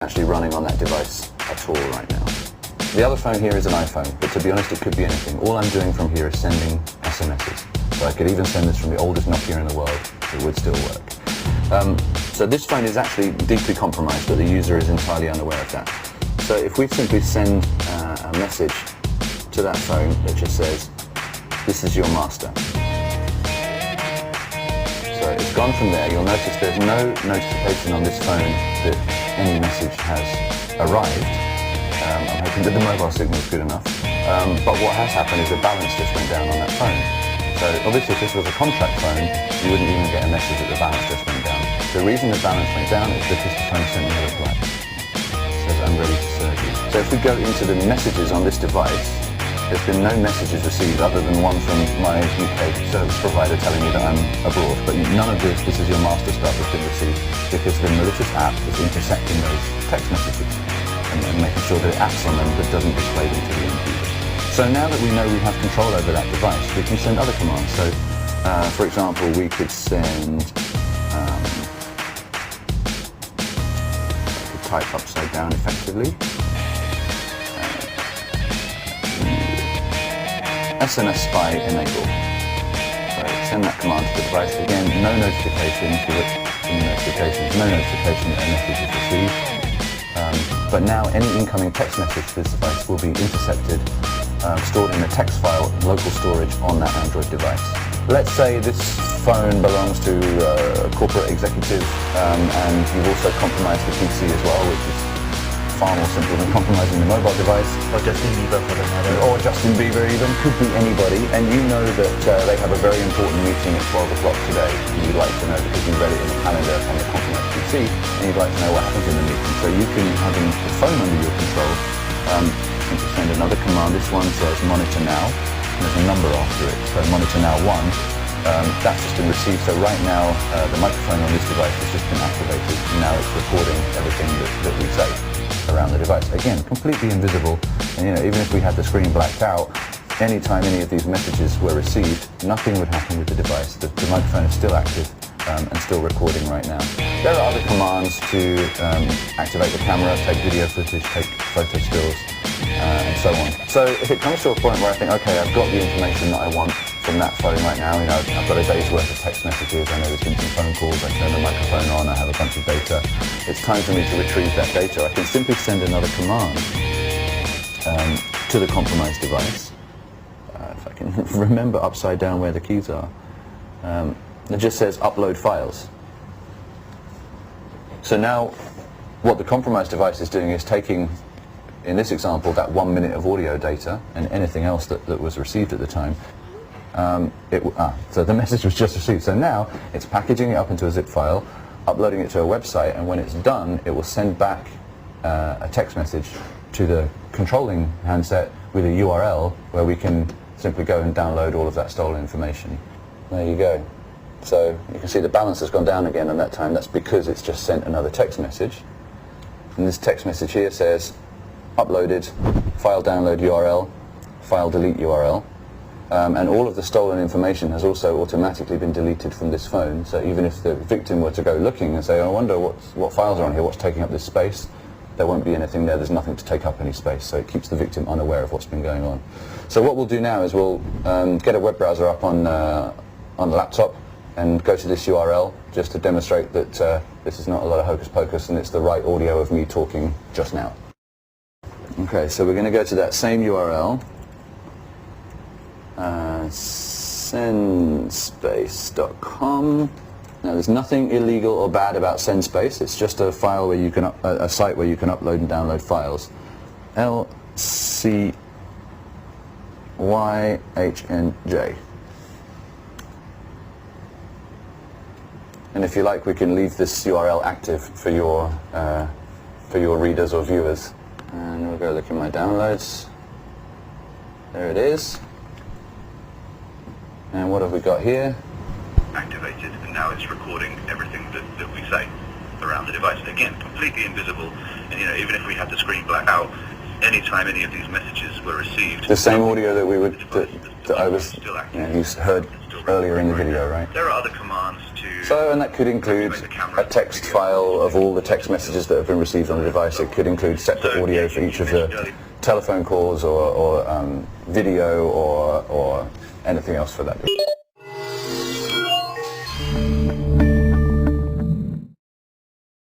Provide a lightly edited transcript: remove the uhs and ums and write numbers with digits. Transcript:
actually running on that device at all right now. The other phone here is an iPhone, but to be honest, it could be anything. All I'm doing from here is sending SMSs. So I could even send this from the oldest Nokia in the world. It would still work. So this phone is actually deeply compromised, but the user is entirely unaware of that. So if we simply send a message to that phone that just says, "This is your master." So it's gone from there. You'll notice there's no notification on this phone that any message has arrived. I'm hoping that the mobile signal is good enough. But what has happened is the balance just went down on that phone. So obviously if this was a contract phone, you wouldn't even get a message that the balance just went down. The reason the balance went down is because the phone sent me a reply. It says, "I'm ready to serve you." So if we go into the messages on this device, there's been no messages received other than one from my UK service provider telling me that I'm abroad. But none of this is your master stuff has been received because the malicious app is intercepting those text messages and making sure that it acts on them but doesn't display them to the end user. So now that we know we have control over that device, we can send other commands. So, for example, we could send, we could type upside down effectively. SMS spy enable. So send that command to the device. Again, no notification. If you look in the notifications, no notification that a message is received. But now any incoming text message to this device will be intercepted, stored in a text file in local storage on that Android device. Let's say this phone belongs to a corporate executive and you've also compromised the PC as well, which is far more simple than compromising the mobile device. Or Justin Bieber for that matter. Or Justin Bieber even, could be anybody, and you know that they have a very important meeting at 12 o'clock today, and you'd like to know because you read it in the calendar on your compromised PC, and you'd like to know what happens in the meeting. So you can, having the phone under your control, you can send another command. This one says monitor now, and there's a number after it, so monitor now 1. That's just been received, so right now the microphone on this device has just been activated, and now it's recording everything that we say around the device. Again, completely invisible, and even if we had the screen blacked out, anytime any of these messages were received, nothing would happen with the device. The microphone is still active and still recording right now. There are other commands to activate the camera, take video footage, take photo stills, and so on. So if it comes to a point where I think, okay, I've got the information that I want from that phone right now, I've got a day's worth of text messages, I know there's been some phone calls, I turn the microphone on, I have a bunch of data, it's time for me to retrieve that data. I can simply send another command to the compromised device. If I can remember upside down where the keys are. It just says upload files. So now what the compromised device is doing is taking, in this example, that 1 minute of audio data and anything else that was received at the time. So the message was just received. So now it's packaging it up into a zip file, uploading it to a website, and when it's done, it will send back a text message to the controlling handset with a URL where we can simply go and download all of that stolen information. There you go. So you can see the balance has gone down again on that time. That's because it's just sent another text message. And this text message here says, uploaded, file download URL, file delete URL. And all of the stolen information has also automatically been deleted from this phone. So even if the victim were to go looking and say, I wonder what files are on here, what's taking up this space, there won't be anything there. There's nothing to take up any space. So it keeps the victim unaware of what's been going on. So what we'll do now is we'll get a web browser up on the laptop and go to this URL just to demonstrate that this is not a lot of hocus pocus and it's the right audio of me talking just now. Okay, so we're going to go to that same URL. Sendspace.com. Now there's nothing illegal or bad about Sendspace. It's just a file where you can a site where you can upload and download files. LCYHNJ. And if you like, we can leave this URL active for your readers or viewers. And we'll go look in my downloads. There it is. And what have we got here? Activated, and now it's recording everything that we say around the device. Again, completely invisible, and even if we had the screen blacked out, anytime any of these messages were received... The same audio that I was, you heard earlier in the video, right? There are other commands to to... So, and that could include a text file of all the text messages that have been received on the device. It could include separate audio for each of the telephone calls or video or anything else for that.